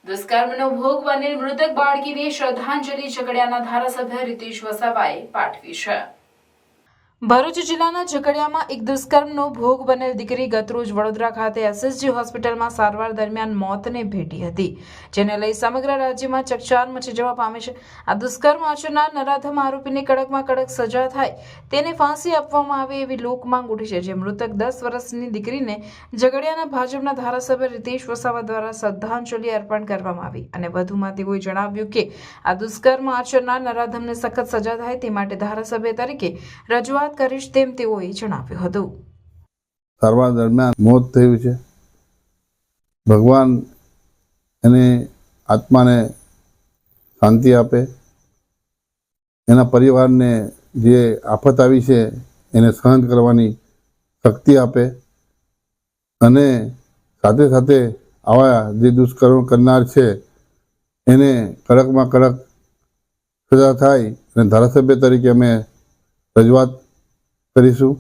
દુષ્કર્મનો ભોગ બનેલ મૃતક બાળકીને શ્રદ્ધાંજલિ ઝઘડિયાના ધારાસભ્ય રીતેશ વસાવાએ પાઠવી છે। ભરૂચ જિલ્લાના ઝઘડિયામાં એક દુષ્કર્મનો ભોગ બનેલ દીકરી ગતરોજ વડોદરા ખાતે એસએસજી હોસ્પિટલમાં સારવાર દરમિયાન મોતને ભેટી હતી, જેને લઈ સમગ્ર રાજ્યમાં ચકચાર મચી જવા પામી છે। આ દુષ્કર્મ આચરનાર નરાધમ આરોપીને કડકમાં કડક સજા થાય તેને ફાંસી આપવામાં આવે એવી લોકમાંગ ઉઠી છે। જે મૃતક 10 વર્ષની દીકરીને ઝઘડિયાના ભાજપના ધારાસભ્ય રીતેશ વસાવા દ્વારા શ્રદ્ધાંજલિ અર્પણ કરવામાં આવી અને વધુમાં તેઓએ જણાવ્યું કે આ દુષ્કર્મ આચરનાર નરાધમને સખત સજા થાય તે માટે ધારાસભ્ય તરીકે રજૂઆત કરીશ તેમ તેઓએ જણાવ્યું હતું। સારવાર દરમિયાન મોત થયું છે। ભગવાન એની આત્માને શાંતિ આપે, એના પરિવારને જે આફત આવી છે એને સહન કરવાની શક્તિ આપે અને સાથે સાથે આવા જે દુષ્કર્મ કરનાર છે એને કડકમાં કડક સજા થાય અને ધારાસભ્ય તરીકે અમે રજૂઆત કરીશું।